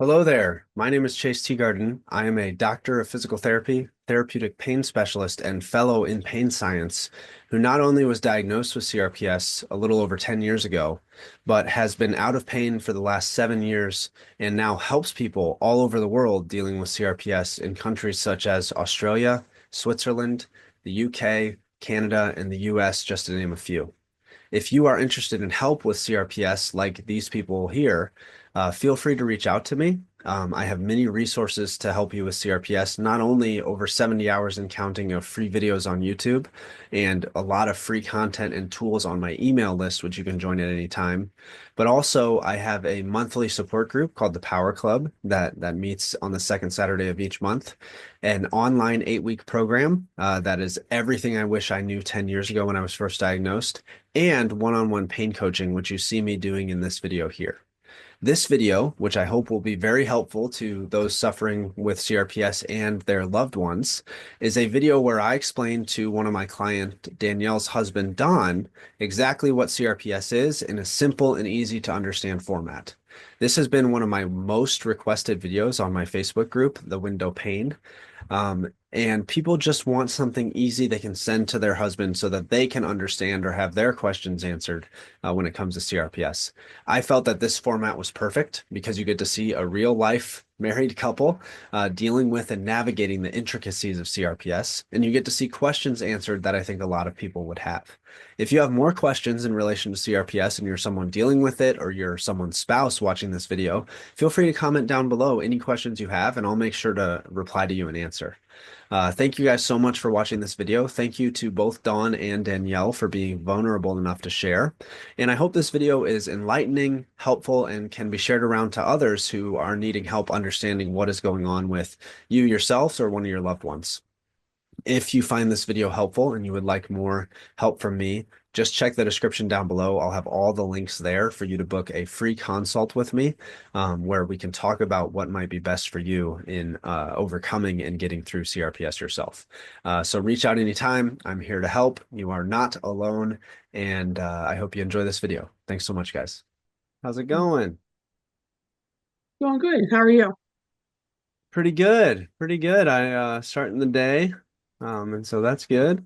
Hello there. My name is Chase Teagarden. I am a doctor of physical therapy, therapeutic pain specialist, and fellow in pain science who not only was diagnosed with CRPS a little over 10 years ago, but has been out of pain for the last 7 years and now helps people all over the world dealing with CRPS in countries such as Australia, Switzerland, the UK, Canada, and the US, just to name a few. If you are interested in help with CRPS like these people here, feel free to reach out to me. I have many resources to help you with CRPS, not only over 70 hours and counting of free videos on YouTube and a lot of free content and tools on my email list, which you can join at any time, but also I have a monthly support group called the Power Club that meets on the second Saturday of each month, an online 8-week program that is everything I wish I knew 10 years ago when I was first diagnosed, and one-on-one pain coaching, which you see me doing in this video here. This video, which I hope will be very helpful to those suffering with CRPS and their loved ones, is a video where I explain to one of my client, Danielle's husband, Don, exactly what CRPS is in a simple and easy to understand format. This has been one of my most requested videos on my Facebook group, The Window Pane. And people just want something easy they can send to their husband so that they can understand or have their questions answered when it comes to CRPS. I felt that this format was perfect because you get to see a real life married couple dealing with and navigating the intricacies of CRPS, and you get to see questions answered that I think a lot of people would have. If you have more questions in relation to CRPS and you're someone dealing with it or you're someone's spouse watching this video, feel free to comment down below any questions you have, and I'll make sure to reply to you and answer. Thank you guys so much for watching this video. Thank you to both Don and Danielle for being vulnerable enough to share. And I hope this video is enlightening, helpful, and can be shared around to others who are needing help understanding what is going on with you yourselves or one of your loved ones. If you find this video helpful and you would like more help from me, just check the description down below. I'll have all the links there for you to book a free consult with me, where we can talk about what might be best for you in overcoming and getting through CRPS yourself. So reach out anytime. I'm here to help. You are not alone, and I hope you enjoy this video. Thanks so much, guys. How's it going? Doing good. How are you? Pretty good. Pretty good. I starting the day. And so that's good.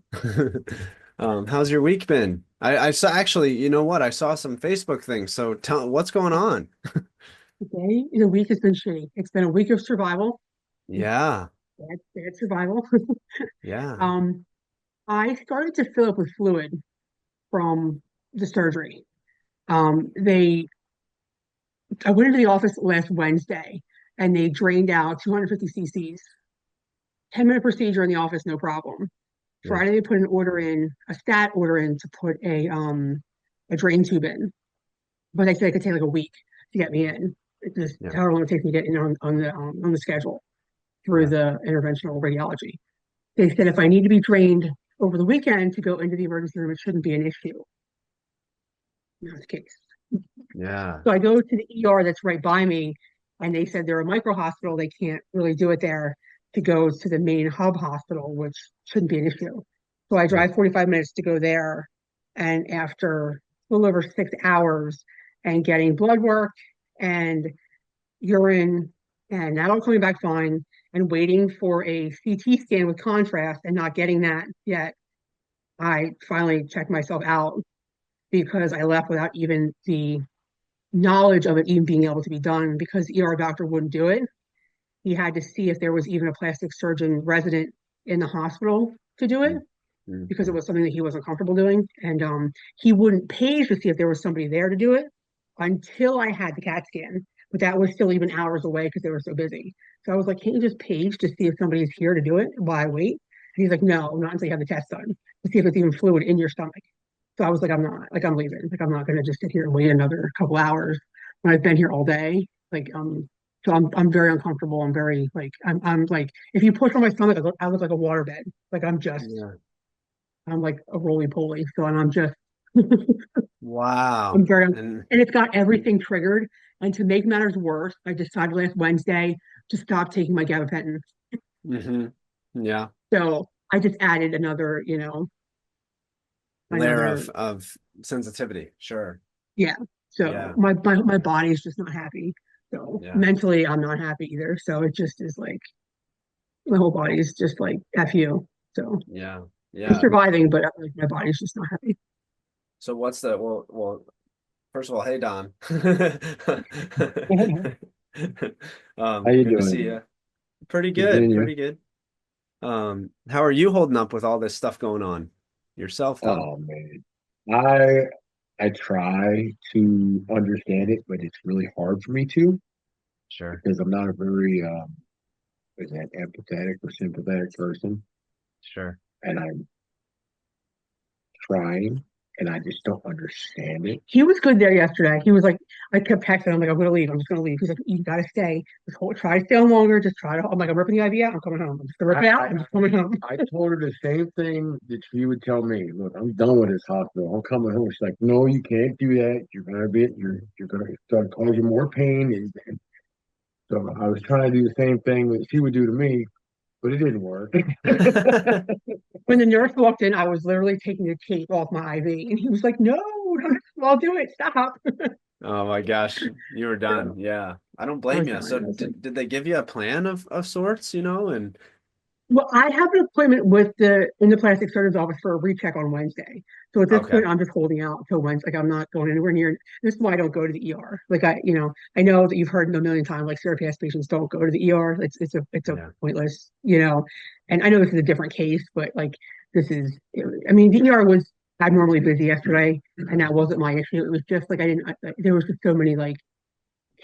How's your week been? I saw actually, you know what? I saw some Facebook things. So tell what's going on? Today, the week has been shitty. It's been a week of survival. Yeah. Bad survival. Yeah. Um, I started to fill up with fluid from the surgery. They, I went into the office last Wednesday and they drained out 250 cc's. 10-minute procedure in the office, no problem. Yeah. Friday, they put an order in, a stat order in to put a drain tube in, but they said it could take like a week to get me in. It's just Yeah. however long it takes me to get in on the schedule through Yeah. the interventional radiology. They said if I need to be trained over the weekend to go into the emergency room, it shouldn't be an issue. Not the case. Yeah. So I go to the ER that's right by me, and they said they're a micro hospital. They can't really do it there to go to the main hub hospital, which shouldn't be an issue. So I Yeah. drive 45 minutes to go there. And after a little over 6 hours and getting blood work and urine and that all coming back fine and waiting for a CT scan with contrast and not getting that yet, I finally checked myself out because I left without even the knowledge of it even being able to be done because the ER doctor wouldn't do it. He had to see if there was even a plastic surgeon resident in the hospital to do it because it Mm-hmm. was something that he wasn't comfortable doing. And he wouldn't page to see if there was somebody there to do it until I had the CAT scan. But that was still even hours away because they were so busy. So I was like, can't you just page to see if somebody's here to do it while I wait? And he's like, no, not until you have the test done to see if it's even fluid in your stomach. So I was like, I'm not, like, I'm leaving. Like, I'm not going to just sit here and wait another couple hours when I've been here all day. So I'm very uncomfortable. I'm very I'm like, if you push on my stomach, I look like a waterbed. Like Yeah. I'm like a roly poly. So I'm just, Wow. I'm very, And and it's got everything triggered. And to make matters worse, I decided last Wednesday to stop taking my gabapentin. hmm yeah. So I just added another, Layer another, of sensitivity. Sure. yeah. So Yeah. my body is just not happy. So Yeah. mentally, I'm not happy either. So it just is like my whole body is just like F you. So Yeah. I'm Yeah. surviving, but like, my body's just not happy. So what's the well, first of all, hey Don. How you Good to see doing? you. Pretty Good good, seeing you. pretty good. How are you holding up with all this stuff going on yourself, Don? Oh man, I I try to understand it, but it's really hard for me to Sure, because I'm not a very is that empathetic or sympathetic person, sure. and I'm trying, and I just don't understand it. He was good there yesterday. He was like, I kept texting. I'm like, I'm gonna leave. I'm just gonna leave. He's like, you gotta stay. Try to stay on longer. Just try to. I'm like, I'm ripping the IV out. I'm coming home. I'm just gonna rip I, it out. I I'm just coming home. I told her the same thing that she would tell me. Look, I'm done with this hospital. I'm coming home. She's like, no, you can't do that. You're gonna start causing more pain, and so I was trying to do the same thing that she would do to me, but it didn't work. When the nurse walked in, I was literally taking the tape off my IV, and he was like, no, I'll do it. Stop. Oh my gosh, you were So done. Yeah, I don't I blame was you. done. So I was like, did they give you a plan of sorts, And well, I have an appointment with the in the plastic surgeon's office for a recheck on Wednesday. So at this okay, point, I'm just holding out until Wednesday. Like I'm not going anywhere near. This is why I don't go to the ER. Like I know that you've heard a million times. Like CRPS patients don't go to the ER. It's a yeah, pointless. And I know this is a different case, but like this is. I mean, the ER was abnormally busy yesterday, and that wasn't my issue. It was just like I didn't. There was just so many like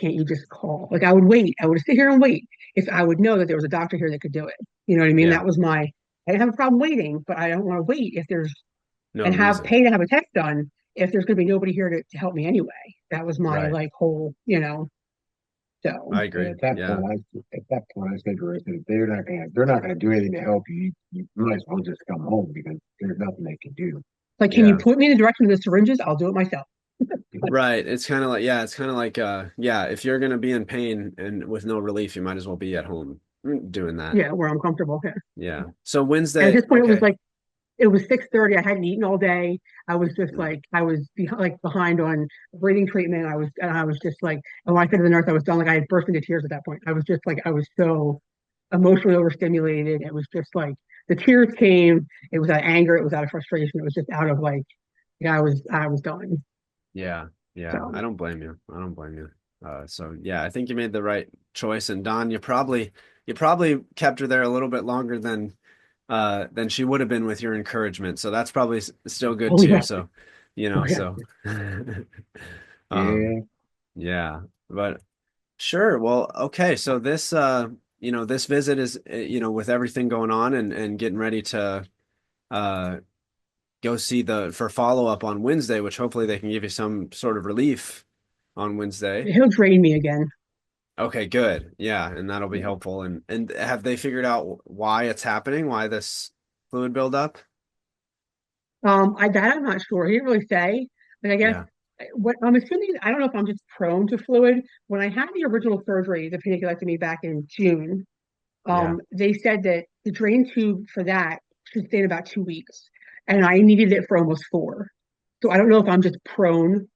can't you just call? Like I would wait. I would sit here and wait if I would know that there was a doctor here that could do it. You know what I mean? yeah, That was my, I didn't have a problem waiting, but I don't want to wait if there's, no and have reason. pay to have a test done if there's going to be nobody here to help me anyway. That was my Right, like whole, so I And agree. at that Yeah, point, I said to her, I said, they're not gonna do anything to help you. You might as well just come home because there's nothing they can do. like, can you yeah. point me in the direction of the syringes? I'll do it myself. Right. It's kind of like, yeah, it's kind of like, yeah, if you're gonna be in pain and with no relief, you might as well be at home doing that. Yeah, where I'm comfortable. Okay. Yeah. So And at Wednesday, this point, it was okay. like it was 6:30. I hadn't eaten all day. I was just Mm. like I was like behind on breathing treatment. I was just like, and when I said to the nurse I was done, like I had burst into tears at that point. I was just like I was so emotionally overstimulated. It was just like the tears came. It was out of anger. It was out of frustration. It was just out of like, yeah, I was done. Yeah. Yeah. I So don't blame you. I don't blame you. So yeah, I think you made the right choice. And Don, you probably kept her there a little bit longer than she would have been with your encouragement. So that's probably still good oh too. yeah, So, oh yeah. so um Yeah, yeah. But sure. Well, okay. So this visit is with everything going on and getting ready to uh go see the for follow-up on Wednesday, which hopefully they can give you some sort of relief on Wednesday. He'll drain me again. Okay, good. Yeah, and that'll be Yeah. helpful. And have they figured out why it's happening, why this fluid buildup? I'm not sure. He didn't really say, but I guess Yeah, what I'm assuming, I don't know if I'm just prone to fluid. When I had the original surgery, the paniculectomy back in June, yeah. they said that the drain tube for that should stay in about 2 weeks, and I needed it for almost 4. So I don't know if I'm just prone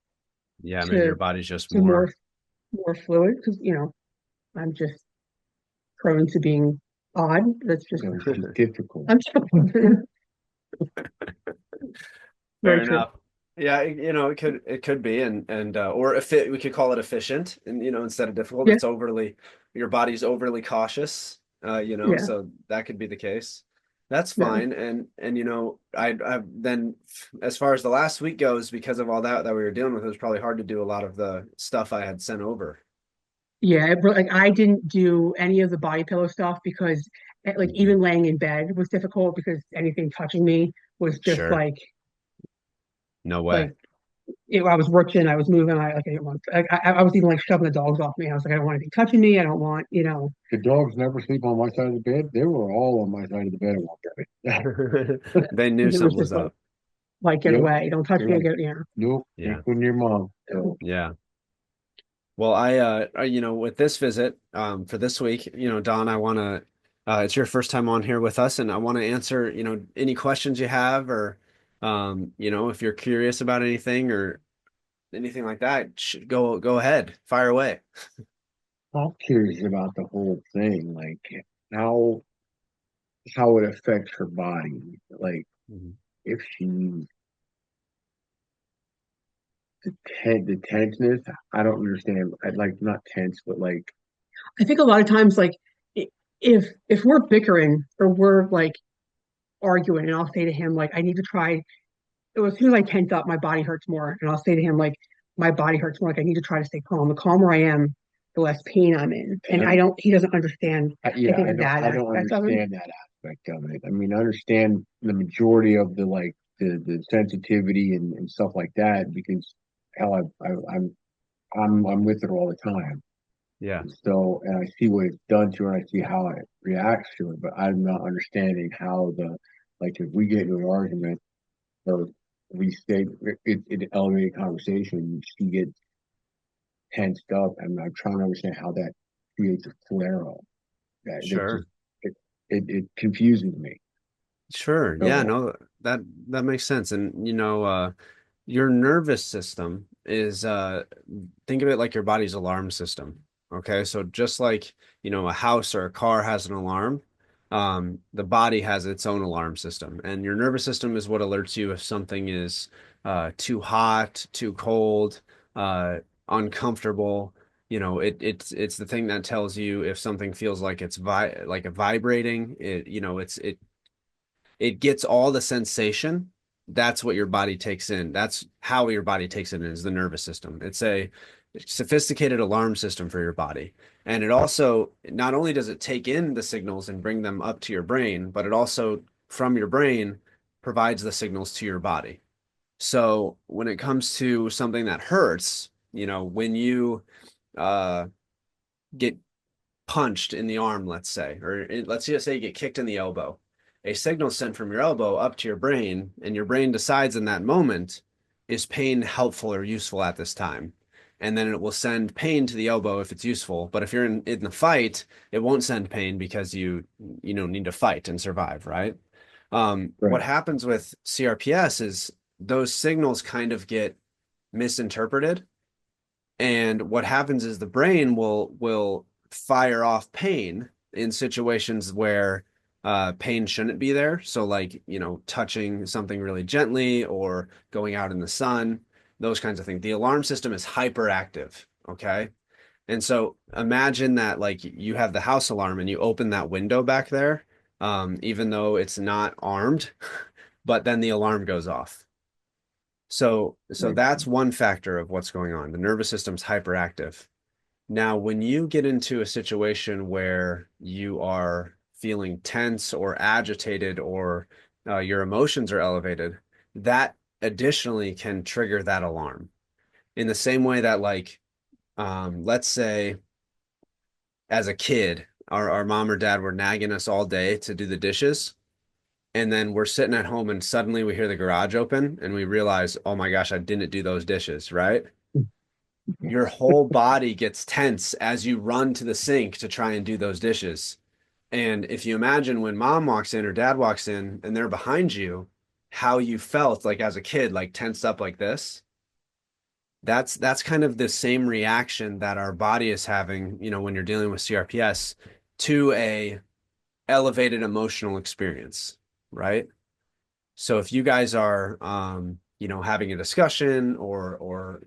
Yeah, maybe your to body's just to more more. more fluid because I'm just prone to being odd. That's just no, it's just difficult. I'm just Fair very true. enough. Yeah, it could be and or if it we could call it efficient and instead of difficult, Yeah, it's overly your body's overly cautious, yeah, so that could be the case. That's yeah. fine. And I then as far as the last week goes, because of all that we were dealing with, it was probably hard to do a lot of the stuff I had sent over. Yeah, like I didn't do any of the body pillow stuff because like Mhm. even laying in bed was difficult because anything touching me was just Sure. No way. like I was working, I was moving, I didn't want I was even like shoving the dogs off me. I was like, I don't want anything touching me. I don't want. The dogs never sleep on my side of the bed. They were all on my side of the bed at one point. They knew It was something was just up. like get Yep. away, don't touch They're me, like, get. nope, Yeah. ain't putting your mom. So, Yeah. Well, with this visit, for this week, Don, I want to, it's your first time on here with us, and I want to answer, any questions you have, or, if you're curious about anything or anything like that, go ahead, fire away. I'm curious about the whole thing, like how how it affects her body. Like Mhm. if she's the tenseness, I don't understand. I like not tense, but like I think a lot of times, like if we're bickering or we're like arguing, and I'll say to him like, I need to try. As soon as I tense up, my body hurts more, and I'll say to him like, my body hurts more. Like I need to try to stay calm. The calmer I am, the less pain I'm in. And I I'm don't. He doesn't understand. I yeah, think that I don't aspect of it. understand that aspect of it. I mean, I understand the majority of the like the sensitivity and stuff like that because hell, I'm with her all the time. Yeah, And so, and I see what it's done to her, and I see how it reacts to her, but I'm not understanding how the like if we get into an argument or we stay it elevated conversation, she gets tensed up, and I'm trying to understand how that creates a flare up. That just sure. it, it confuses me. Sure. Yeah, So no, that makes sense. And your nervous system is think of it like your body's alarm system. Okay? So just like, a house or a car has an alarm, the body has its own alarm system. And your nervous system is what alerts you if something is too hot, too cold, uncomfortable. It's the thing that tells you if something feels like it's like a vibrating. It gets all the sensation. That's what your body takes in. That's how your body takes it in is the nervous system. It's a sophisticated alarm system for your body. And it also, not only does it take in the signals and bring them up to your brain, but it also, from your brain, provides the signals to your body. So when it comes to something that hurts, when you uh, get punched in the arm, let's say, or let's just say you get kicked in the elbow, a signal sent from your elbow up to your brain, and your brain decides in that moment, is pain helpful or useful at this time? And then it will send pain to the elbow if it's useful. But if you're in the fight, it won't send pain because you need to fight and survive, right? What right, happens with CRPS is those signals kind of get misinterpreted, and what happens is the brain will fire off pain in situations where pain shouldn't be there. So like, touching something really gently or going out in the sun, those kinds of things. The alarm system is hyperactive. Okay. And so imagine that like you have the house alarm and you open that window back there, even though it's not armed, but then the alarm goes off. So right. that's one factor of what's going on. The nervous system's hyperactive. Now, when you get into a situation where you are feeling tense or agitated or your emotions are elevated, that additionally can trigger that alarm. In the same way that, like, let's say as a kid, our mom or dad were nagging us all day to do the dishes. And then we're sitting at home and suddenly we hear the garage open and we realize, oh my gosh, I didn't do those dishes, right? Your whole body gets tense as you run to the sink to try and do those dishes. And if you imagine when mom walks in or dad walks in and they're behind you, how you felt like as a kid, like tensed up like this, that's kind of the same reaction that our body is having, when you're dealing with CRPS to a elevated emotional experience, right? So if you guys are, having a discussion or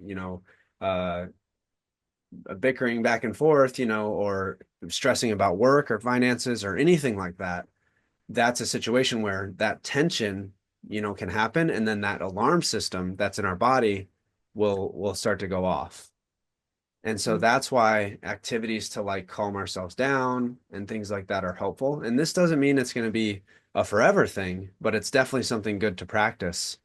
bickering back and forth, or stressing about work or finances or anything like that, that's a situation where that tension, can happen, and then that alarm system that's in our body will start to go off. And so that's why activities to like calm ourselves down and things like that are helpful. And this doesn't mean it's going to be a forever thing, but it's definitely something good to practice.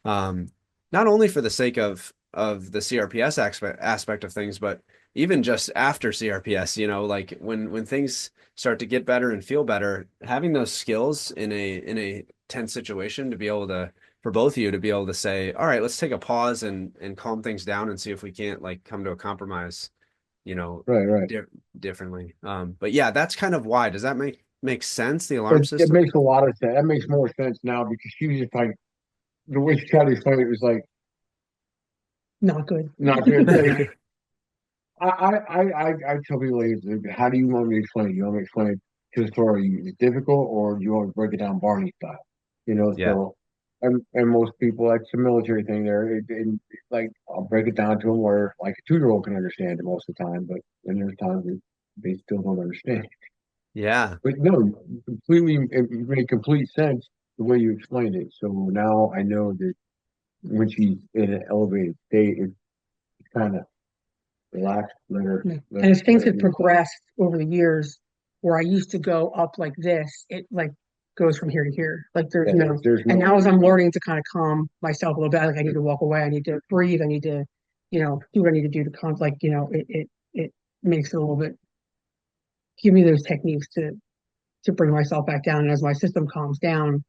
Um, Not only for the sake of the CRPS aspect of things, but even just after CRPS, like when things start to get better and feel better, having those skills in a tense situation to be able to for both of you to be able to say, all right, let's take a pause and calm things down and see if we can't like come to a compromise, you know, Right, right. di differently. But yeah, that's kind of why. Does that make sense, the alarm It system? makes a lot of sense. That makes more sense now because she was just like the way she tried to explain it was like Not good. not good. Like I tell people, like, how do you want me to explain it? You want me to explain it to the story is difficult, or do you want to break it down Barney style? Yeah. So and most people, that's a military thing there. Like I'll break it down to them where like a 2-year-old can understand it most of the time, but then there's times that they still don't understand. Yeah. But no, completely, it made complete sense the way you explained it. So now I know that when she's in an elevated state, it's kind of relaxed, Yeah. let And her, as things let her have do. progressed over the years, where I used to go up like this, it like goes from here to here. Like there, Yeah, there's and no, now as I'm learning to kind of calm myself a little bit, like I need to walk away, I need to breathe, I need to, do what I need to do to calm, like, it makes it a little bit, give me those techniques to bring myself back down. And as my system calms down,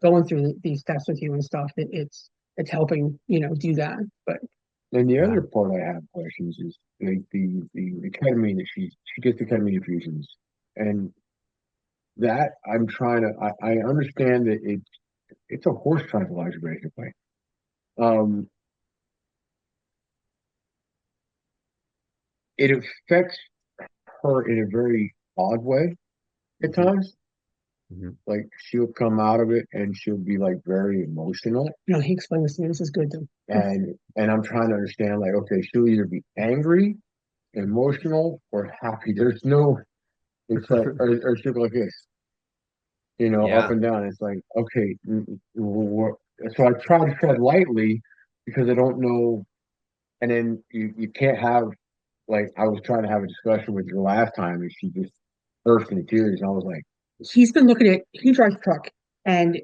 going through these steps with you and stuff, it's helping, do that. But and the Yeah. other part I have questions is like the ketamine that she gets the ketamine infusions, and that I'm trying to I understand that it's a horse tranquilizer basically. Um, it affects her in a very odd way at Hmm. times. Hmm. Like she'll come out of it and she'll be like very emotional, he explained this to me. This is good though. and I'm trying to understand like okay, she'll either be angry, emotional, or happy. There's no, it's like or she'll go like this, up Yeah. and down. It's like okay, so I try to tread lightly because I don't know, and then you can't have like I was trying to have a discussion with her last time and she just burst into tears. And I was like, He's been looking at he drives a truck and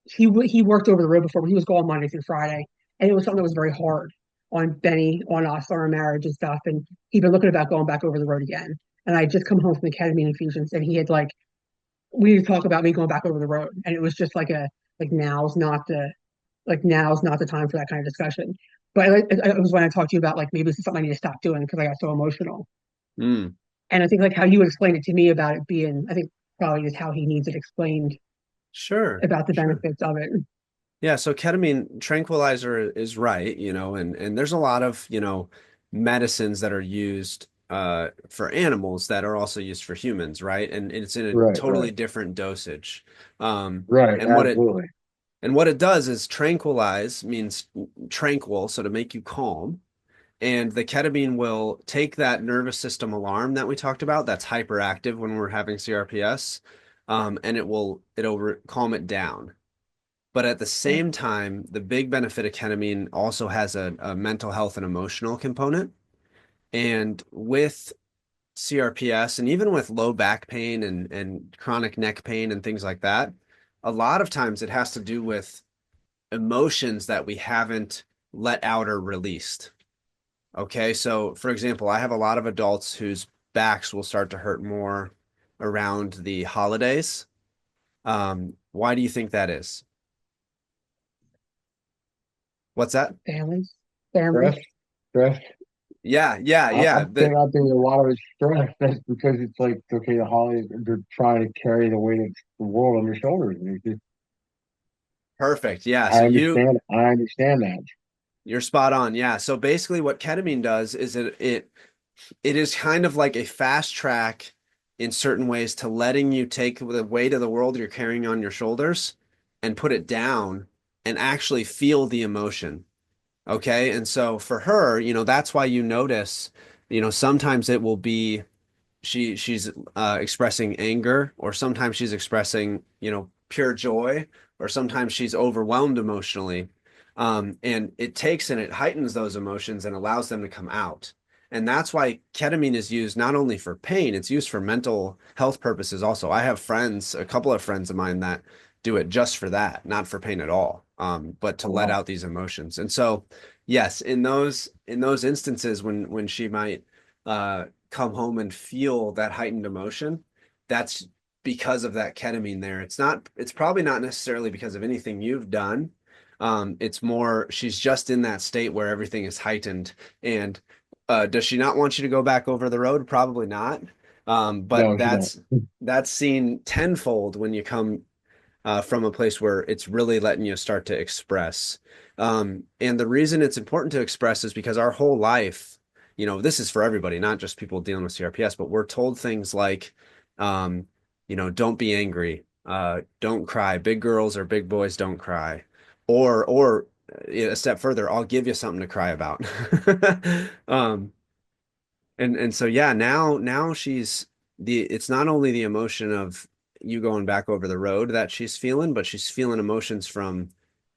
he worked over the road before, but he was gone Monday through Friday, and it was something that was very hard on Benny, on us, on our marriage and stuff. And he'd been looking about going back over the road again. And I just come home from the ketamine infusions, and he had like we need to talk about me going back over the road, and it was just like a like now's not the time for that kind of discussion. But it was when I talked to you about like maybe this is something I need to stop doing because I got so emotional. Mm. And I think like how you would explain it to me about it being, I think probably is how he needs it explained Sure. about the Sure. benefits of it. Yeah, so ketamine tranquilizer is right, and there's a lot of, medicines that are used for animals that are also used for humans, right? And it's in a right, totally right, different dosage. Um, right, and what it absolutely. and what it does is tranquilize means tranquil, so to make you calm. And the ketamine will take that nervous system alarm that we talked about, that's hyperactive when we're having CRPS, and it'll calm it down. But at the Right. same time, the big benefit of ketamine also has a mental health and emotional component. And with CRPS and even with low back pain and chronic neck pain and things like that, a lot of times it has to do with emotions that we haven't let out or released. Okay, so for example, I have a lot of adults whose backs will start to hurt more around the holidays. Why do you think that is? What's that? Families, families. Stress, stress. Yeah, yeah, yeah. I think a lot of it's stress. That's because it's like, okay, the holidays, they're trying to carry the weight of the world on their shoulders. And it's just, Perfect. Yeah. So I understand that. you're spot on. Yeah. So basically what ketamine does is it is kind of like a fast track in certain ways to letting you take the weight of the world you're carrying on your shoulders and put it down and actually feel the emotion. Okay. And so for her, that's why you notice, sometimes it will be she's expressing anger, or sometimes she's expressing, pure joy, or sometimes she's overwhelmed emotionally. And it takes and it heightens those emotions and allows them to come out. And that's why ketamine is used not only for pain, it's used for mental health purposes also. I have friends, a couple of friends of mine that do it just for that, not for pain at all, but to let Wow. out these emotions. And so, yes, in those instances when she might come home and feel that heightened emotion, that's because of that ketamine there. It's probably not necessarily because of anything you've done. It's more she's just in that state where everything is heightened. And does she not want you to go back over the road? Probably not. But No, she don't. that's seen tenfold when you come from a place where it's really letting you start to express. And the reason it's important to express is because our whole life this is for everybody, not just people dealing with CRPS, but we're told things like, um, don't be angry, don't cry. Big girls or big boys don't cry. Or a step further, I'll give you something to cry about. Um, and so yeah, now it's not only the emotion of you going back over the road that she's feeling, but she's feeling emotions from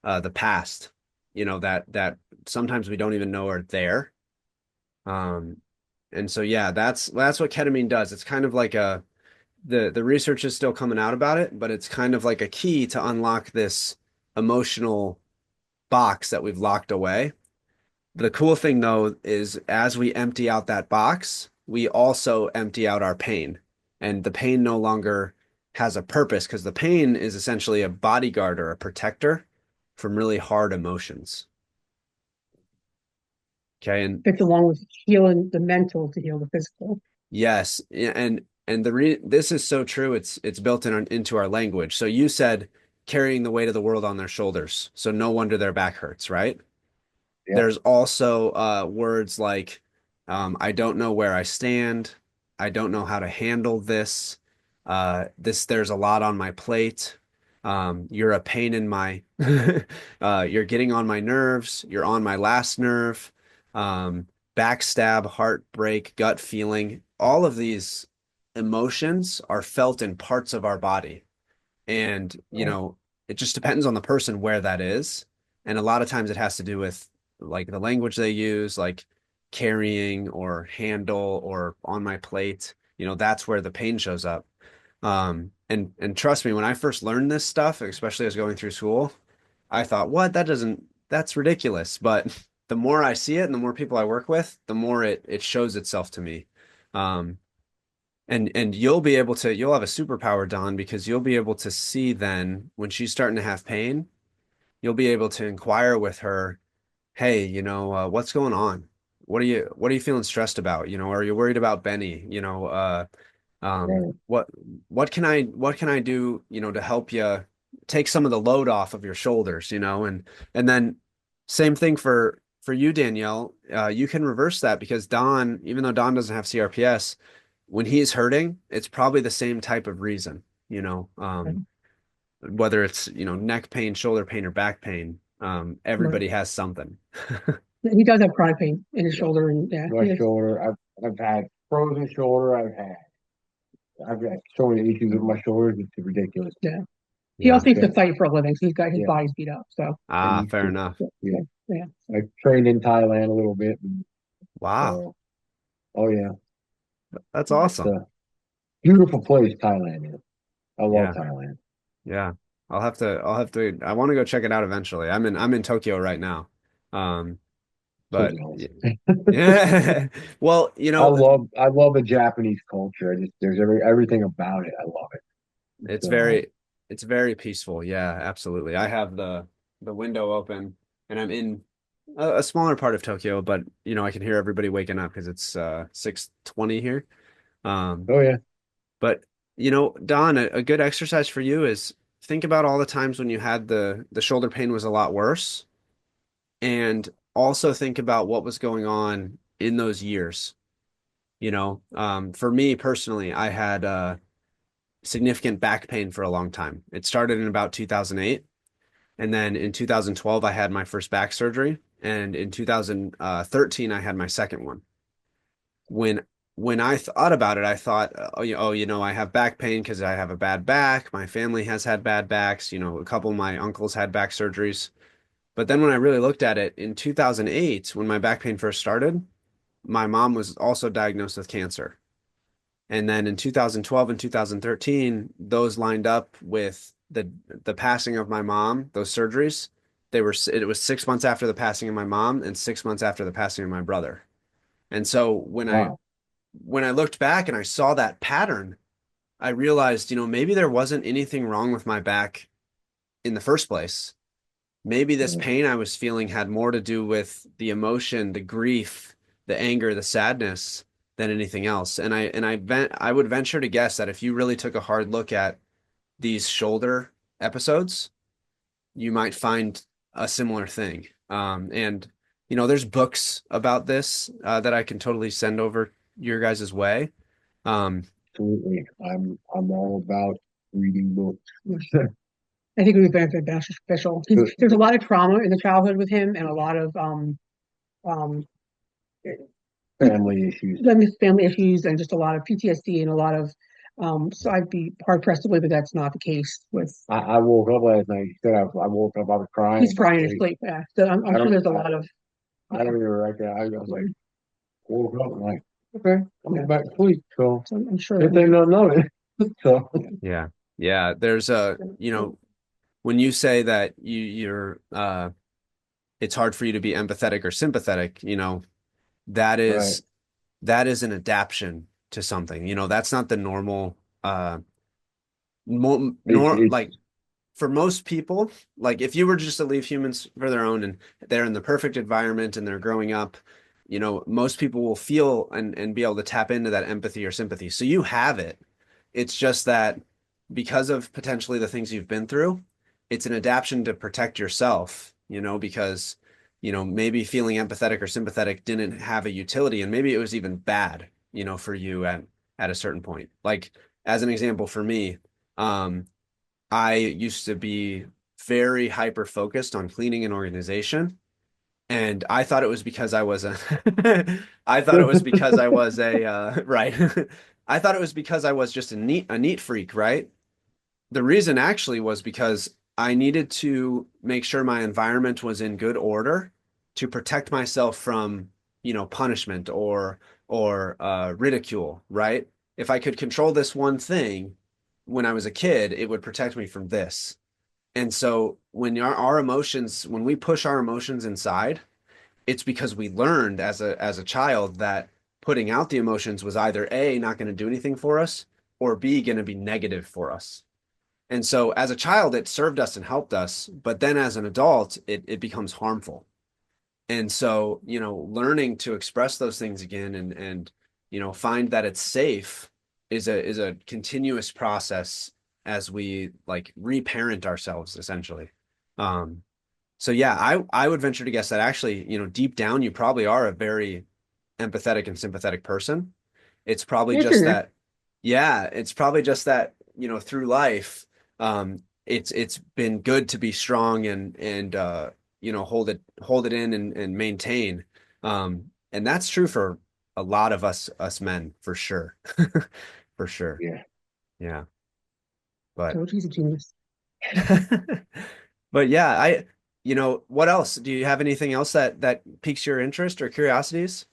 the past, that sometimes we don't even know are there. Um, and so yeah, that's what ketamine does. It's kind of like the research is still coming out about it, but it's kind of like a key to unlock this emotional box that we've locked away. The cool thing though is as we empty out that box, we also empty out our pain. And the pain no longer has a purpose because the pain is essentially a bodyguard or a protector from really hard emotions. Okay. And Fits along with healing the mental to heal the physical. yes, and this is so true. It's built into our language. So you said carrying the weight of the world on their shoulders. So no wonder their back hurts, right? Yeah. There's also words like, I don't know where I stand. I don't know how to handle this. There's a lot on my plate. You're a pain in my, you're getting on my nerves. You're on my last nerve. Backstab, heartbreak, gut feeling. All of these emotions are felt in parts of our body. And, Right. it just depends on the person where that is. And a lot of times it has to do with like the language they use, like carrying or handle or on my plate. That's where the pain shows up. And trust me, when I first learned this stuff, especially as going through school, I thought, what? That's ridiculous. But the more I see it and the more people I work with, the more it shows itself to me. Um, and you'll have a superpower, Don, because you'll be able to see then when she's starting to have pain, you'll be able to inquire with her, hey, what's going on? What are you feeling stressed about? Are you worried about Benny? Right. What can I do, to help you take some of the load off of your shoulders, and then same thing for you, Danielle. You can reverse that because Don, even though Don doesn't have CRPS, when he's hurting, it's probably the same type of reason, whether it's, neck pain, shoulder pain, or back pain. Right. Everybody has something. He does have chronic pain in his Yeah. shoulder, and yeah, My shoulder. I've had frozen shoulder. I've had so many issues with my shoulders. It's ridiculous. yeah. He Yeah. also needs Yeah. to fight for a living, so he's got his Yeah. body's beat up. So I Ah, used fair to. enough. Yeah. yeah, yeah. I trained in Thailand a little bit. And Wow. so, oh yeah, That's it's awesome. a beautiful place. Thailand is. I love Yeah. Thailand. Yeah. I want to go check it out eventually. I'm in Tokyo right now. Um, So but jealous. yeah. Well, I love the Japanese culture. There's everything about it. I love it. it's So it's very peaceful. Yeah, absolutely. I have the window open and I'm in a smaller part of Tokyo, but I can hear everybody waking up because it's 6:20 here. Um, oh yeah, but Don, a good exercise for you is think about all the times when you had the shoulder pain was a lot worse, and also think about what was going on in those years. For me personally, I had significant back pain for a long time. It started in about 2008. And then in 2012, I had my first back surgery. And in 2013, I had my second one. When when I thought about it, I thought, I have back pain because I have a bad back. My family has had bad backs. A couple of my uncles had back surgeries. But then when I really looked at it in 2008, when my back pain first started, my mom was also diagnosed with cancer. And then in 2012 and 2013, those lined up with the passing of my mom, those surgeries. It was 6 months after the passing of my mom and 6 months after the passing of my brother. And so wow. when I looked back and I saw that pattern, I realized, maybe there wasn't anything wrong with my back in the first place. Maybe this Yeah. pain I was feeling had more to do with the emotion, the grief, the anger, the sadness than anything else. I would venture to guess that if you really took a hard look at these shoulder episodes, you might find a similar thing. And there's books about this that I can totally send over your guys' way. Um, Absolutely. I'm all about reading books. I think it would be very beneficial. There's a lot of trauma in the childhood with him, and a lot of um Family issues. family issues, and just a lot of PTSD, and a lot of so I'd be hard pressed to believe that that's not the case with. I woke up last night. He said I woke up, I was crying He's in my crying in his sleep. sleep. Yeah, so I'm I sure don't there's a lot of. I Yeah. don't even reckon. I was like Mhm. woke up and like, okay, I'm Yeah. going back to sleep. So So I'm sure if they don't know it. So yeah. Yeah. There's when you say that it's hard for you to be empathetic or sympathetic, that right. is that is an adaptation to something. That's not the normal It's like for most people, like if you were just to leave humans for their own and they're in the perfect environment and they're growing up, most people will feel and be able to tap into that empathy or sympathy. So you have it. It's just that because of potentially the things you've been through, it's an adaptation to protect yourself, because, maybe feeling empathetic or sympathetic didn't have a utility and maybe it was even bad, for you at a certain point. Like as an example for me, um, I used to be very hyper focused on cleaning and organization. And I thought it was because I was a, I thought it was because I was a, right. I thought it was because I was just a neat freak, right? The reason actually was because I needed to make sure my environment was in good order to protect myself from, punishment or ridicule, right? If I could control this one thing when I was a kid, it would protect me from this. And so when our emotions, when we push our emotions inside, it's because we learned as a child that putting out the emotions was either A, not going to do anything for us, or B, going to be negative for us. And so as a child, it served us and helped us, but then as an adult, it becomes harmful. And so, learning to express those things again and find that it's safe is a continuous process as we like reparent ourselves essentially. Um, so yeah, I would venture to guess that actually, deep down you probably are a very empathetic and sympathetic person. It's probably It's in just there. that, yeah, it's probably just that, through life, it's been good to be strong and hold it in and maintain. And that's true for a lot of us men for sure. For sure. yeah. Yeah. But So he's a genius. but yeah, what else? Do you have anything else that piques your interest or curiosities?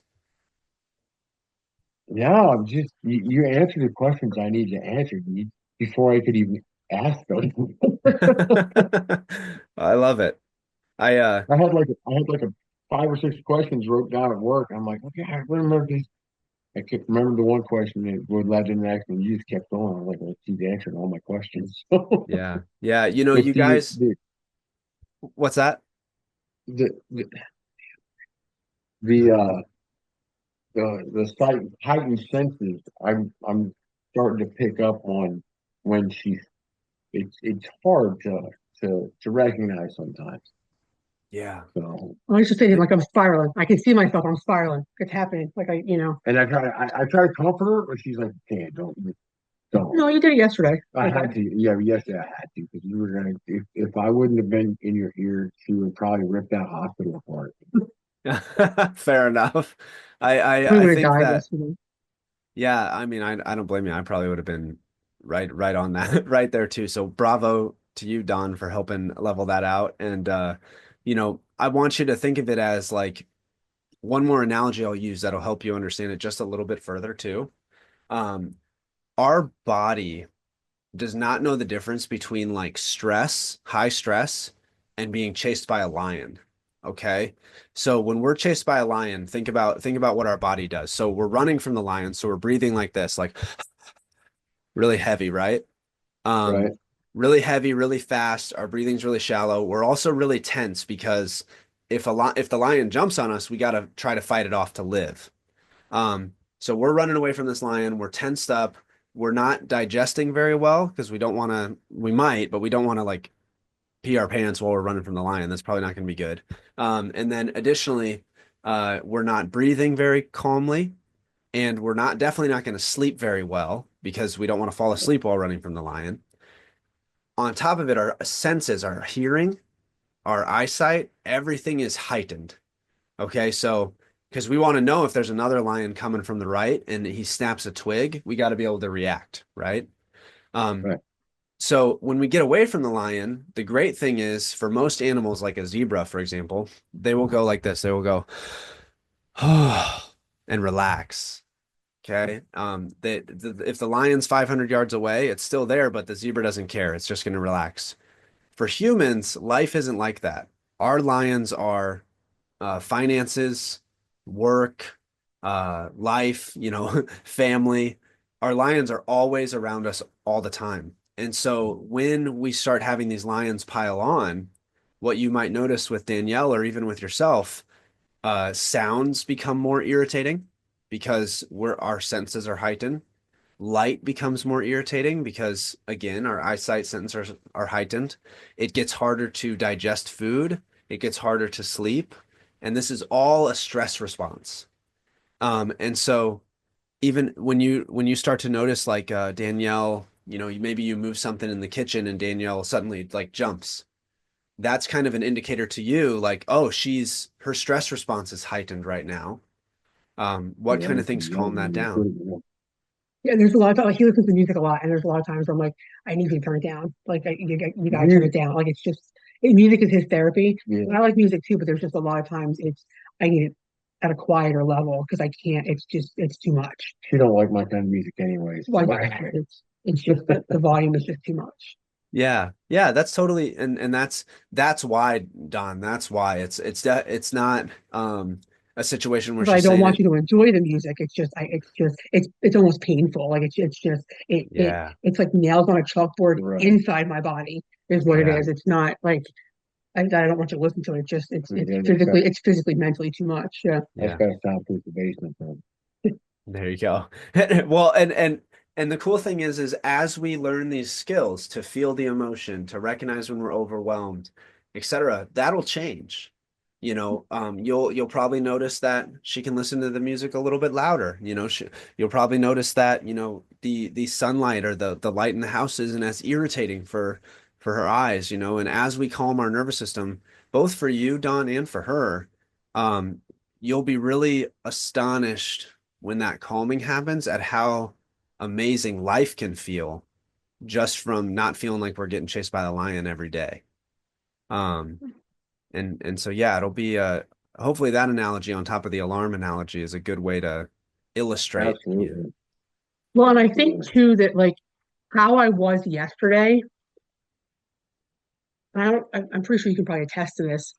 Yeah, I'm just you answered the questions I need to answer before I could even ask them. I love it. I I had like a 5 or 6 questions wrote down at work. I'm like, okay, I remember this. I kept remember the one question that would led to the next, and you just kept going. I was like, let's keep answering all my questions. yeah. Yeah, But you guys, what's that? the the the the sight heightened senses, I'm starting to pick up on when she's it's hard to recognize sometimes. Yeah. So I used to say to him, like, I'm spiraling. I can see myself. I'm spiraling. It's happening. Like and I try to comfort her, but she's like, "Can't, don't." no, you did it yesterday. I had to, yeah, yesterday I had to because you were gonna. If I wouldn't have been in your ear, she would probably rip that hospital apart. Fair enough. I, We I I would have think died that yesterday. yeah, I mean I don't blame you. I probably would have been right on that right there too. So bravo to you, Don, for helping level that out. And I want you to think of it as like one more analogy I'll use that'll help you understand it just a little bit further too. Um, our body does not know the difference between like stress, high stress, and being chased by a lion. Okay. So when we're chased by a lion, think about what our body does. So we're running from the lion, so we're breathing like this, like really heavy, right? Um, Right, really heavy, really fast. Our breathing's really shallow. We're also really tense because if the lion jumps on us, we got to try to fight it off to live. So we're running away from this lion. We're tensed up. We're not digesting very well because we don't want to, we might, but we don't want to like pee our pants while we're running from the lion. That's probably not going to be good. And then additionally, We're not breathing very calmly, and we're not definitely not going to sleep very well because we don't want to fall asleep while running from the lion. On top of it, our senses, our hearing, our eyesight, everything is heightened. Okay, so because we want to know if there's another lion coming from the right and he snaps a twig, we got to be able to react, right? Um, Right. so when we get away from the lion, the great thing is for most animals, like a zebra, for example, they will go like this. They will go and relax. Okay. If the lion's 500 yards away, it's still there, but the zebra doesn't care. It's just going to relax. For humans, life isn't like that. Our lions are finances, work, life, family. Our lions are always around us all the time. And so when we start having these lions pile on, what you might notice with Danielle or even with yourself, sounds become more irritating because our senses are heightened. Light becomes more irritating because, again, our eyesight sensors are heightened. It gets harder to digest food. It gets harder to sleep. And this is all a stress response. And so even when you start to notice like Danielle, maybe you move something in the kitchen and Danielle suddenly like jumps. That's kind of an indicator to you like, oh, her stress response is heightened right now. What kind Yeah, of things calm that down? Yeah, there's a lot of time, like he listens to music a lot, and there's a lot of times where I'm like, I need you to turn it down. Like you gotta turn music, it down. Like it's just music is his therapy. And yeah. I like music too, but there's just a lot of times I need it at a quieter level because I can't. It's too much. She don't like my kind of music anyways. Like it's just the volume is just too much. Yeah. Yeah, that's totally and that's why, Don, that's why it's not a situation where But I she's don't saying want it. you to enjoy the music. It's almost painful. Like it's just Yeah. it's like nails on a chalkboard Right. inside my body is what it Yeah. is. It's not like I don't want you to listen to it. Yeah, that's got It's physically mentally too much. Yeah. that's Yeah. got to soundproof the basement then. There you go. Well, and the cool thing is as we learn these skills to feel the emotion, to recognize when we're overwhelmed, etc., that'll change. You'll probably notice that she can listen to the music a little bit louder. You'll probably notice that, the sunlight or the light in the house isn't as irritating for her eyes, and as we calm our nervous system, both for you, Don, and for her, um, you'll be really astonished when that calming happens at how amazing life can feel just from not feeling like we're getting chased by the lion every day. Um, and so yeah, it'll be hopefully that analogy on top of the alarm analogy is a good way to illustrate. Yeah. Absolutely. Well, and I think too that like how I was yesterday, I'm pretty sure you can probably attest to this.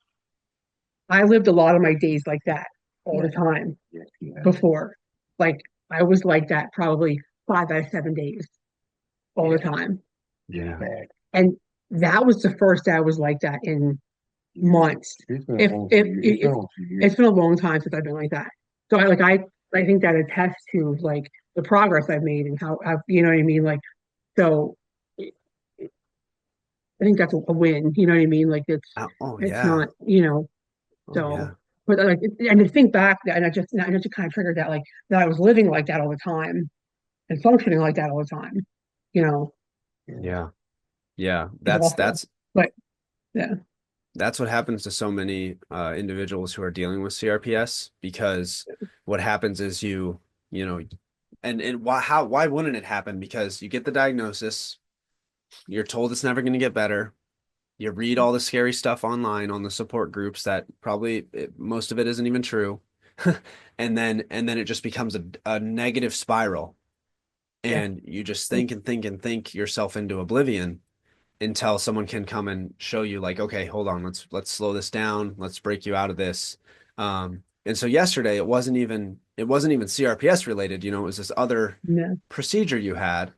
I lived a lot of my days like that all the Yeah. time Yes, yeah. before. Like I was like that probably 5 out of 7 days all the Yeah. time. Really Yeah. bad. And that was the first day I was like that in months. It's been If almost a if year. It's been it, almost a year. it's been a long time since I've been like that. So I think that attests to like the progress I've made and how I've, you know what I mean? Like so I think that's a win. You know what I mean? Like Oh it's yeah. not, you know, Oh so yeah. but like and to think back and I just kind of triggered that like that I was living like that all the time and functioning like that all the time, you know, Yeah. Yeah. Yeah. is That's awful. that's But yeah, that's what happens to so many individuals who are dealing with CRPS because what happens is you know and why wouldn't it happen? Because you get the diagnosis, you're told it's never going to get better. You read all the scary stuff online on the support groups that probably most of it isn't even true. And then it just becomes a negative spiral yeah, and you just think and think and think yourself into oblivion until someone can come and show you like, okay, hold on, let's slow this down, let's break you out of this. And so yesterday it wasn't even CRPS related, it was this other yeah, procedure you had,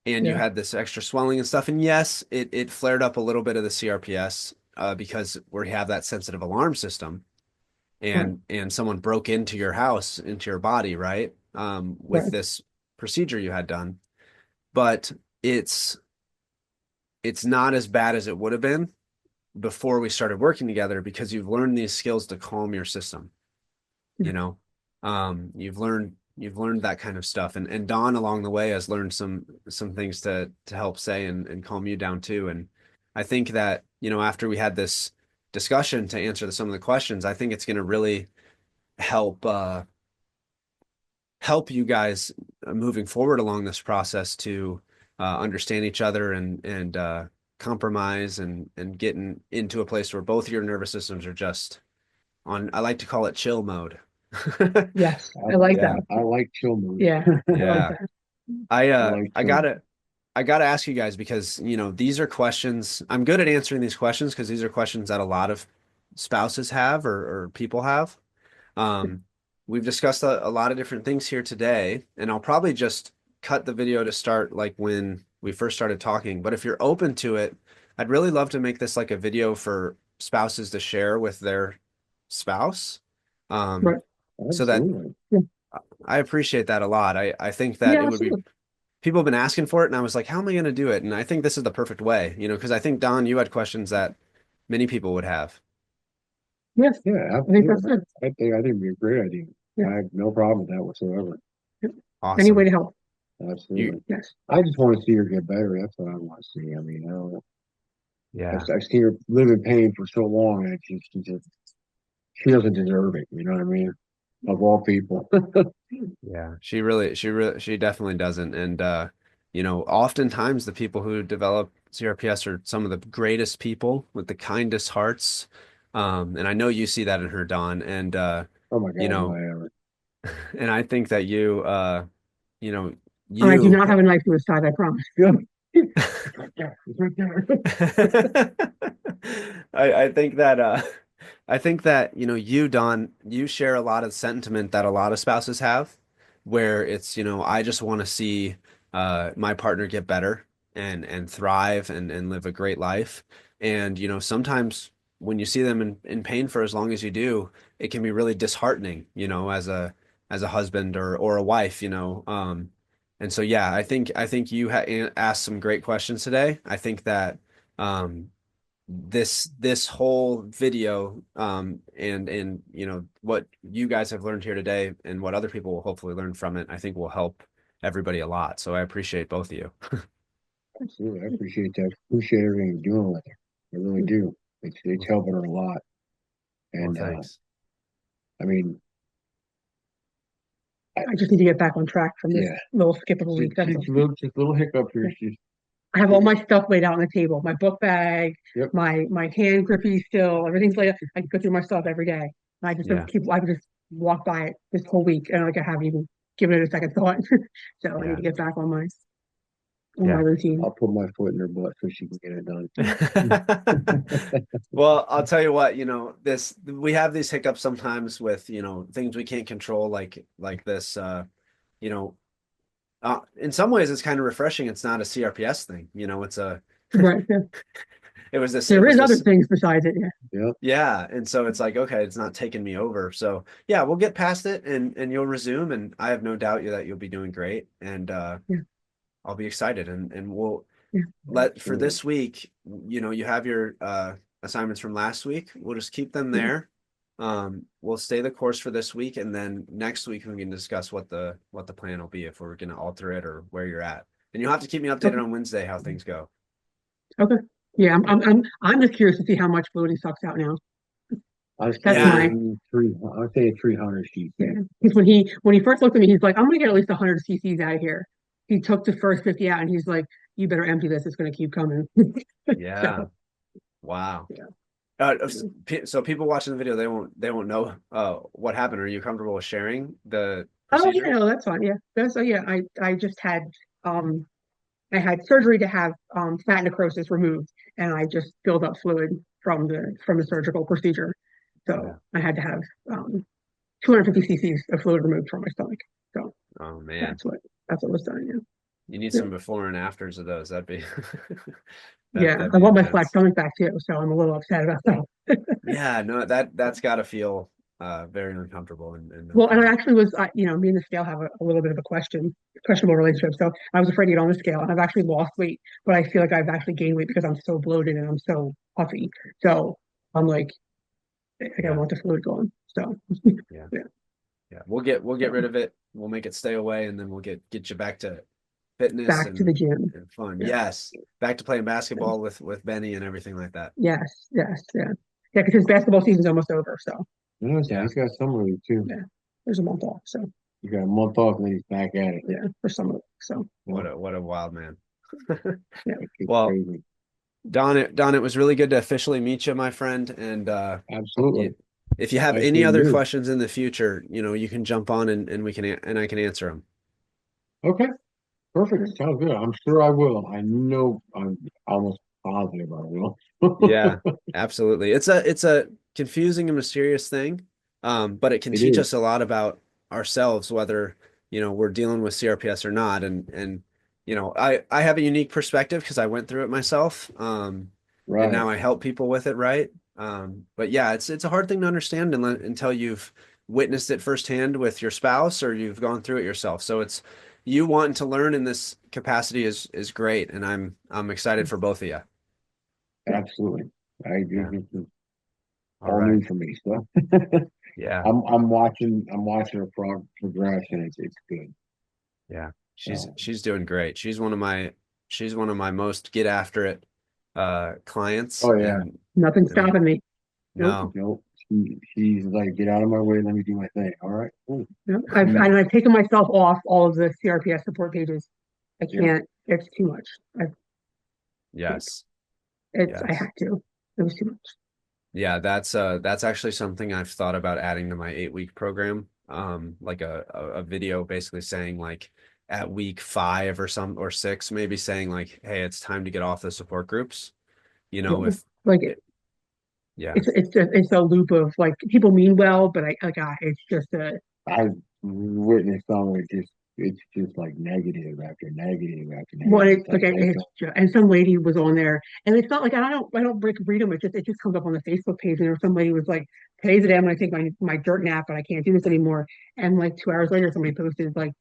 and you yeah, had this extra swelling and stuff. And yes, it flared up a little bit of the CRPS because we have that sensitive alarm system, right, and someone broke into your house, into your body, right? With right. this procedure you had done, but it's it's not as bad as it would have been before we started working together because you've learned these skills to calm your system. you know. You've learned that kind of stuff, and Don along the way has learned some things to help say and calm you down too. And I think that, after we had this discussion to answer some of the questions, I think it's going to really help help you guys moving forward along this process to understand each other and compromise and getting into a place where both your nervous systems are just on, I like to call it chill mode. Yes, I like Yeah, that. I like chill mood. Yeah, I like Yeah. that. I I uh like I chill. gotta I gotta ask you guys because these are questions. I'm good at answering these questions because these are questions that a lot of spouses have or people have. Um, we've discussed a lot of different things here today, and I'll probably just cut the video to start like when we first started talking. But if you're open to it, I'd really love to make this like a video for spouses to share with their spouse. Right. So that Absolutely. Yeah, I appreciate that a lot. I think that yeah, it would be absolutely. people have been asking for it, and I was like, how am I going to do it? And I think this is the perfect way, because I think Don, you had questions that many people would have. Yes, Yeah, I think absolutely. that's good. I think it'd be a great idea. Yeah. I have no problem with that whatsoever. Yeah. Any way Awesome. to help. You, Absolutely. Yes. I just want to see her get better. That's what I want to see. I mean, I don't, yeah, I've seen her live in pain for so long, and she doesn't deserve it. You know what I mean? Of all people. yeah. She definitely doesn't. And oftentimes the people who develop CRPS are some of the greatest people with the kindest hearts. And I know you see that in her, Don. And Oh my you God, no, know, I haven't. and I think that you know, And I do you not have a knife to his side, I promise. Yeah. It's right there. It's right there. I think that I think that you, Don, you share a lot of sentiment that a lot of spouses have, where it's I just want to see my partner get better and thrive and live a great life. And sometimes when you see them in pain for as long as you do, it can be really disheartening, as a husband or a wife. And so, yeah, I think you asked some great questions today. I think that um, this whole video and what you guys have learned here today and what other people will hopefully learn from it, I think will help everybody a lot. So I appreciate both of you. Absolutely. I appreciate that. Appreciate everything you're doing with her. I really do. It's Well, helping her a lot. well, And thanks. I mean, I, I just need to get back on track from this yeah, little skip of a week. That's all. just a little hiccup here. Yeah. I have all She, my stuff laid out on the table, my book bag, yep. my hand grippy still, everything's laid out. I go through my stuff every day. And I just don't Yeah, keep, I just walk by it this whole week and like I haven't even given it a second thought. So I need yeah, to get back on my yeah. routine. I'll put my foot in her butt so she can get it done. Well, I'll tell you what, this we have these hiccups sometimes with, things we can't control like this you know, in some ways it's kind of refreshing. It's not a CRPS thing, it's a Right. Yeah. it There was is other this things besides it. Yeah. Yep. yeah, and so it's like, okay, it's not taking me over. So yeah, we'll get past it and you'll resume, and I have no doubt that you'll be doing great, and Yeah. I'll be excited, and we'll Yeah. let for Absolutely. this week, you have your assignments from last week. We'll just keep them Yeah. there. We'll stay the course for this week, and then next week we can discuss what the plan will be, if we're going to alter it or where you're at. And you'll have to keep me updated Okay. on Wednesday how things go. Okay. Yeah. I'm just curious to see how much fluid he sucks out now. I was That's Yeah, my, thinking three. I was thinking 300 sheets. yeah. Because when he first looked at me, he's like, I'm gonna get at least 100 cc's out of here. He took the first 50 out and he's like, you better empty this. It's gonna keep coming. yeah. So Wow. yeah. So people watching the video, they won't know what happened. Are you comfortable with sharing the Oh yeah, procedure? no, that's fine. Yeah. That's yeah, I just had um I had surgery to have fat necrosis removed and I just filled up fluid from the surgical procedure. Yeah. So I had to have 250 cc's of fluid removed from my stomach. So Oh man, that's what that's what was done. Yeah. you need Yeah. some before and afters of those. That'd be Yeah, that'd I be want my flat intense. stomach back too, so I'm a little upset about that. Yeah, no, that's got to feel very uncomfortable and no Well, and I fun. actually was, me and the scale have a little bit of a questionable relationship. So I was afraid to get on the scale, and I've actually lost weight, but I feel like I've actually gained weight because I'm so bloated and I'm so puffy. So I'm like, I Yeah, want the fluid going. So yeah. yeah, Yeah, we'll get rid So of it. We'll make it stay away, and then we'll get you back to fitness back to the gym. and fun. Yeah. Yes, back to playing Yeah. basketball with Benny and everything like that. Yes. Yes. Yeah. Yeah. Because his basketball season's almost over. So You know, so Yeah. he's got summer league too. yeah, there's a month off. So He got a month off and then he's back at it. yeah, for summer league. So Yeah, What a wild man. yeah. it's Well, crazy. Don, it was really good to officially meet you, my friend. And Absolutely. if you have Nice any meeting other you. questions in the future, you can jump on and I can answer them. Okay, perfect. Sounds good. I'm sure I will. I know I'm almost positive I will. Yeah, absolutely. It's a confusing and mysterious thing, but it can It teach is. us a lot about ourselves, whether we're dealing with CRPS or not. And I have a unique perspective because I went through it myself, and Right. now I help people with it, right? But yeah, it's a hard thing to understand until you've witnessed it firsthand with your spouse or you've gone through it yourself. So it's you wanting to learn in this capacity is great, and I'm excited for both of you. Absolutely. I agree. Yeah. This is All all right. new for me. So Yeah. I'm watching her progress and it's good. Yeah. So She's doing great. She's one of my most get after it clients. oh yeah. And Nothing I mean, stopping me. Nope. no. Nope. She's like, get out of my way, let me do my thing. All right. Cool. Nope. Mm, I've taken myself off all of the CRPS support pages. I yeah, can't. It's too much. I can't. Yes. I Yes. had to. It was too much. Yeah, that's actually something I've thought about adding to my 8-week program. Like a video basically saying like at week 5 or 6, maybe saying like, hey, it's time to get off the support groups. Yeah. If Like it, yeah. it's a loop of like people mean well, but it's just a I've witnessed some of it just it's just like negative after negative after what negative. it's It's like like I it's don't just, and some lady was on there and it's not like I don't read them. It just comes up on the Facebook page and some lady was like, today's the day I'm gonna take my dirt nap and I can't do this anymore. And like 2 hours later somebody posted like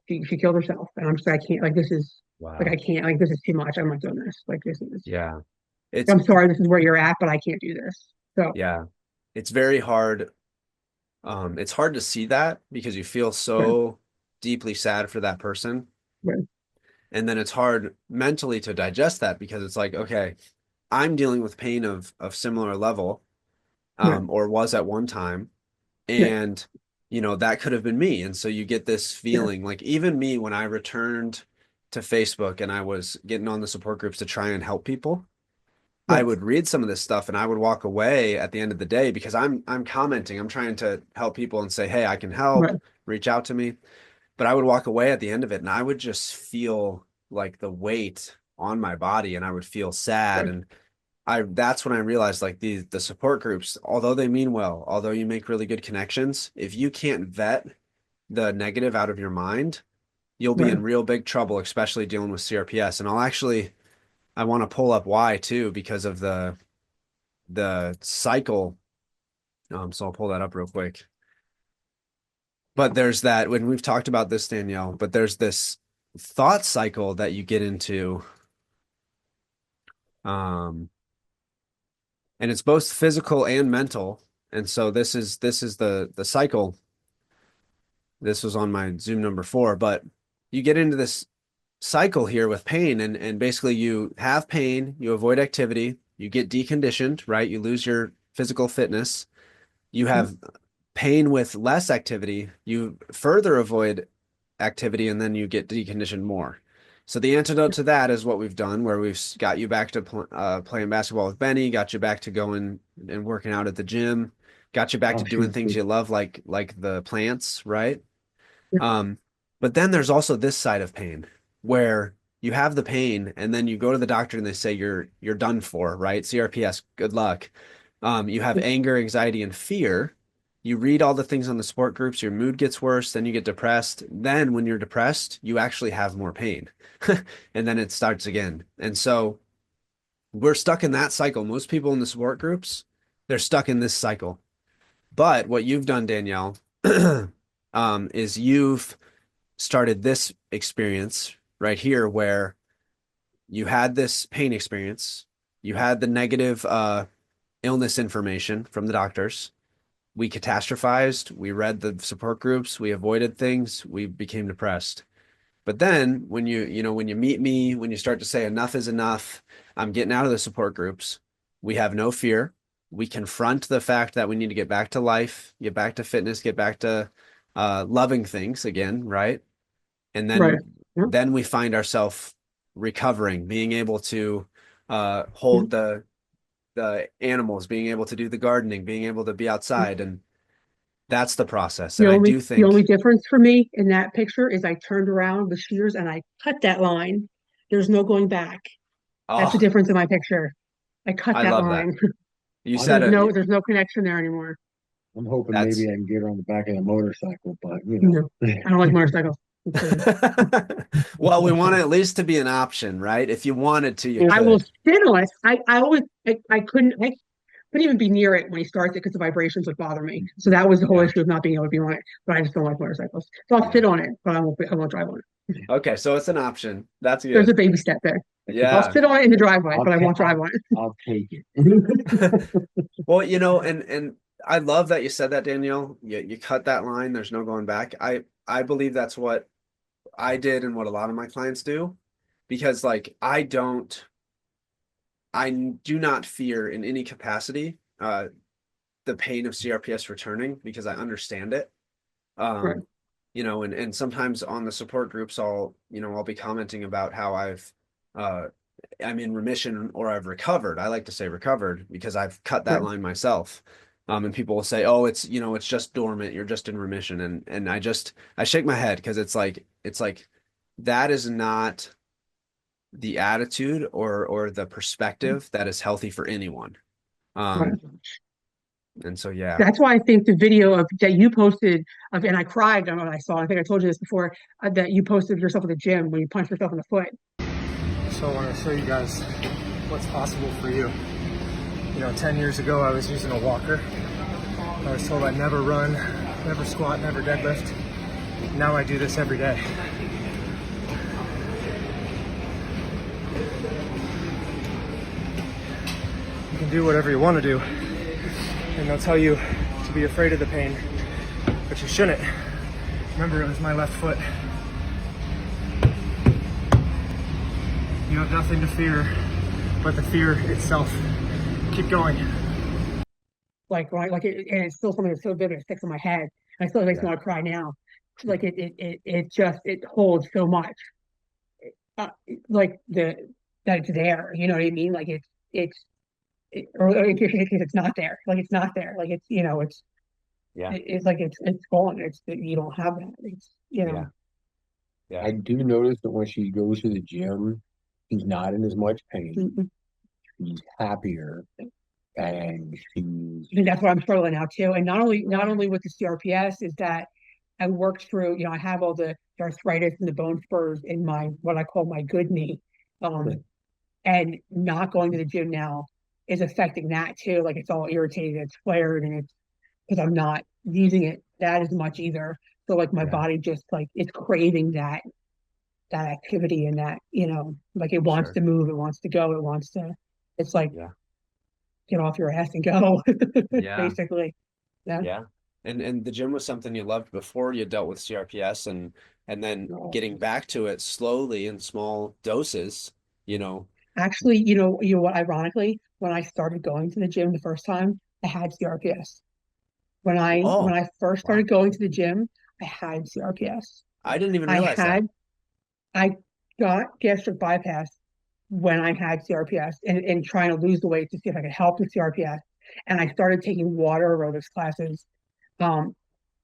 she killed herself. And I'm just like, I can't like this is like I Wow. can't like this is too much. I'm not doing this. Like this is Yeah. It's I'm sorry, this is where you're at, but I can't do this. So yeah. It's very hard. It's hard to see that because you feel right, so deeply sad for that person. right, And then it's hard mentally to digest that because it's like, okay, I'm dealing with pain of similar level, right, or was at one time. right, And, that could have been me. And so you get this yeah, feeling like even me, when I returned to Facebook and I was getting on the support groups to try and help people, I right, would read some of this stuff and I would walk away at the end of the day because I'm commenting, I'm trying to help people and say, "Hey, I can help, right, reach out to me." But I would walk away at the end of it and I would just feel like the weight on my body and I would feel sad right, and I that's when I realized like the support groups, although they mean well, although you make really good connections, if you can't vet the negative out of your mind, you'll be right. in real big trouble, especially dealing with CRPS. And I want to pull up why too because of the cycle. So I'll pull that up real quick. But there's that when we've talked about this, Danielle, but there's this thought cycle that you get into, um, and it's both physical and mental. And so this is the cycle. This was on my Zoom number 4, but you get into this cycle here with pain and basically you have pain, you avoid activity, you get deconditioned, right? You lose your physical fitness. You Yep, have pain with less activity, you further avoid activity, and then you get deconditioned more. So the antidote to that is what we've done, where we've got you back to playing basketball with Benny, got you back to going and working out at the gym, got you back oh to doing she's things good. you love, like the plants, right? yep, Um, but then there's also this side of pain where you have the pain and then you go to the doctor and they say you're done for, right? CRPS, good luck. You have yep, anger, anxiety, and fear. You read all the things on the support groups, your mood gets worse, then you get depressed. Then when you're depressed, you actually have more pain. And then it starts again. And so we're stuck in that cycle. Most people in the support groups, they're stuck in this cycle. But what you've done, Danielle, is you've started this experience right here where you had this pain experience, you had the negative illness information from the doctors, we catastrophized, we read the support groups, we avoided things, we became depressed. But then when when you meet me, when you start to say enough is enough, I'm getting out of the support groups, we have no fear. We confront the fact that we need to get back to life, get back to fitness, get back to loving things again, right? And Right. Yeah. then we find ourselves recovering, being able to Yeah. hold the animals, being able to do the gardening, being able to be outside, and that's the process. And I do The only think, difference for me in that picture is I turned around the shears and I cut that line. There's no going back. That's the oh, difference in my picture. I cut I that love that. line. You I'm said it. There's no connection there anymore. I'm hoping maybe That's I can get her on the back of the motorcycle, but No, I don't like motorcycles. I'm sorry. well, we want it at least to be an option, right? If you wanted to, you I will could. sit on it. I couldn't even be near it when he starts it because the vibrations would bother me. So that was the whole Yeah. issue of not being able to be on it. But I just don't like motorcycles. So I'll Yeah. sit on it, but I won't drive on it. Okay, so it's an option. That's There's a good. baby step there. I'll Yeah. sit on it in the driveway, but I won't drive I'll, on it. I'll take it. Well, and I love that you said that, Danielle. You cut that line, there's no going back. I believe that's what I did and what a lot of my clients do because like I do not fear in any capacity the pain of CRPS returning because I understand it. Right. Um, and sometimes on the support groups I'll be commenting about how uh I'm in remission or I've recovered. I like to say recovered because I've cut that Right. line myself. And people will say, "Oh, it's just dormant. You're just in remission." And I shake my head because it's like that is not the attitude or the perspective that is healthy for anyone. Right. And so yeah. That's why I think the video of that you posted of, and I cried when I saw. I think I told you this before, that you posted yourself at the gym when you punched yourself in the foot. So I want to show you guys what's possible for you. 10 years ago I was using a walker. I was told I'd never run, never squat, never deadlift. Now I do this every day. You can do whatever you want to do. And they'll tell you to be afraid of the pain, but you shouldn't. Remember, it was my left foot. You have nothing to fear but the fear itself. Keep going. And it's still something that's so vivid, it sticks in my head. And I still makes me want to cry now. Like it holds so much. Like that it's there. You know what I mean? Like or if it's not there. Like it's not there. Like Yeah. it's like it's gone. You don't have that. Yeah. Yeah. I do notice that when she goes to the gym, she's not in as much pain. Mm-mm. She's happier, and she's I think that's what I'm struggling now too. And not only with the CRPS is that I worked through, I have all the arthritis and the bone spurs in my what I call my good knee. And not going to the gym now is affecting that too. Like it's all irritated, it's flared, and it's because I'm not using it that as much either. So like my Yeah. body just like it's craving that activity and that, like it wants Sure. to move, it wants to go, it's like Yeah. get off your ass and go, Yeah. basically. Yeah. Yeah. And the gym was something you loved before you dealt with CRPS and then getting back to it slowly in small doses, Actually, what, ironically, when I started going to the gym the first time, I had CRPS. When Oh, I first wow. started going to the gym, I had CRPS. I didn't even I realize that. I got gastric bypass when I had CRPS and trying to lose the weight to see if I could help with CRPS. And I started taking water aerobics classes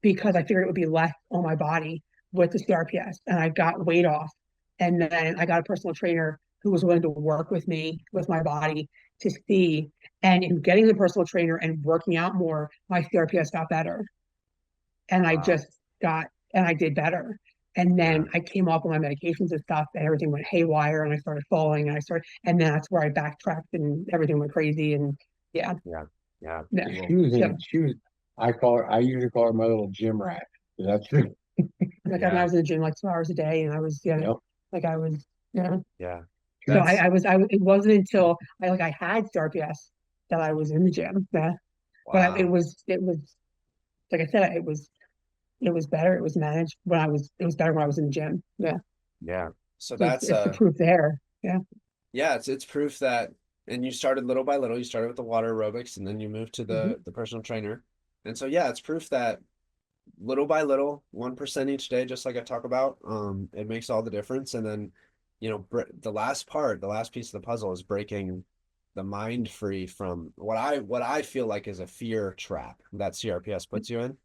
because I figured it would be less on my body with the CRPS. And I got weight off. And then I got a personal trainer who was willing to work with me with my body to see. And in getting the personal trainer and working out more, my CRPS got better. And I Wow. just and I did better. And then Yeah. I came off of my medications and stuff, and everything went haywire, and I started falling, and then that's where I backtracked, and everything went crazy, and yeah, Yeah. Yeah. yeah. Cool. she was. I usually call her my little gym rat. That's true. Like Yeah. I was in the gym like 2 hours a day, and I was Yep. like I was yeah. Yeah. So it wasn't until I had CRPS that I was in the gym. Yeah, Wow. but it was like I said, it was better. It was managed when it was better when I was in the gym. Yeah. Yeah. So So that's it's the proof there. Yeah. yeah, it's proof that, and you started little by little. You started with the water aerobics, and then you moved to Mhm. the personal trainer. And so yeah, it's proof that little by little, 1% each day, just like I talk about, it makes all the difference. And then, you know, the last part, the last piece of the puzzle is breaking the mind free from what I feel like is a fear trap that CRPS puts you in.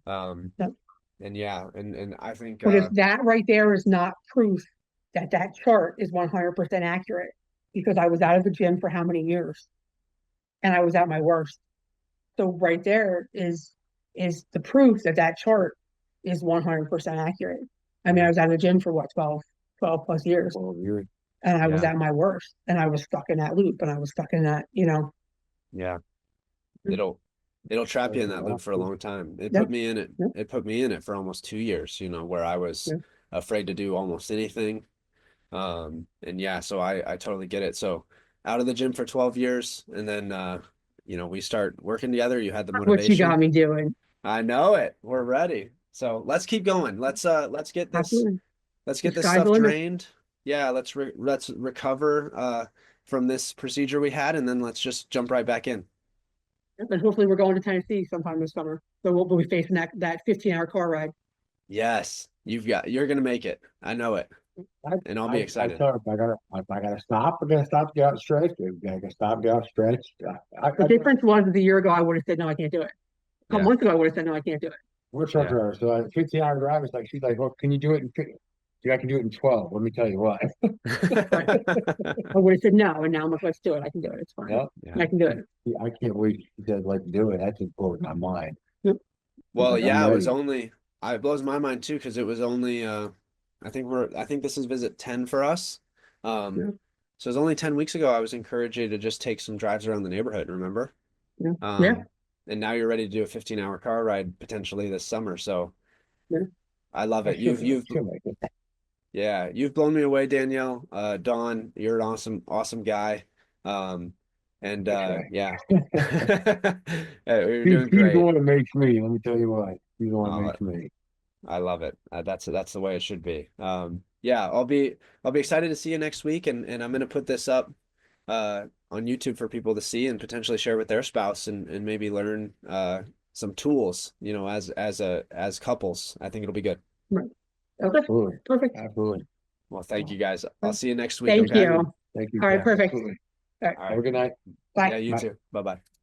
Yep. And yeah, and I think But if that right there is not proof that that chart is 100% accurate, because I was out of the gym for how many years and I was at my worst. So right there is the proof that that chart is 100% accurate. I mean, I was out of the gym for what, 12 plus years, Well, you're and I was yeah, at my worst, and I was stuck in that loop, and I was stuck in that, you know. yeah, it'll it'll trap you in that loop for a absolutely. long time. It Yep, put me in it. yep, It put me in it for almost 2 years, you know, where I was yep. afraid to do almost anything. And yeah, so I totally get it. So out of the gym for 12 years, and then you know, we start working together. You had the What you motivation. got me doing. I know it. We're ready. So let's keep going. Absolutely. Let's The get this sky's the stuff limit. drained. Yeah, let's recover from this procedure we had, and then let's just jump right back in. And hopefully we're going to Tennessee sometime this summer. So we'll be facing that 15-hour car ride. Yes, you're gonna make it. I know it. I, And I'll be I excited. tell her if I gotta stop, I gotta stop, get out stretch. If I gotta stop, get out stretch. The difference was a year ago, I would have said, no, I can't do it. A couple Yeah. months ago, I would have said, no, I can't do it. we're truck Yeah. drivers, so a 15-hour drive is like she's like, well, can you do it in? Yeah, I can do it in 12. Let me tell you what. Right. I would have said no, and now I'm like, let's do it. I can do it. It's fine. Yeah, Yeah. I can do it. I can't wait. She said like do it. That just blows my mind. Yep. Well, Like, I'm yeah, it was ready. only it blows my mind too because it was only I think this is visit 10 for us. Yeah. So it was only 10 weeks ago I was encouraging you to just take some drives around the neighborhood, remember? Yeah. Yeah. Um and now you're ready to do a 15-hour car ride potentially this summer. So Yeah. I love I it. should make it. Yeah, you've blown me away, Danielle. Don, you're an awesome guy. And Okay. yeah. Yeah, you're doing He's the great. one that makes me. Let me tell you what. He's the one that Uh, makes me. I love it. That's the way it should be. Yeah, I'll be excited to see you next week, and I'm gonna put this up on YouTube for people to see and potentially share with their spouse and maybe learn some tools, you know, as couples. I think it'll be good. Right. Okay. Absolutely. Perfect. Absolutely. Well, thank you guys. I'll see you next week, Thank okay? you. Thank you. All right. Yeah. Perfect. Absolutely. All right. All Have a right. good night. Bye. Yeah, you Bye. too. Bye-bye.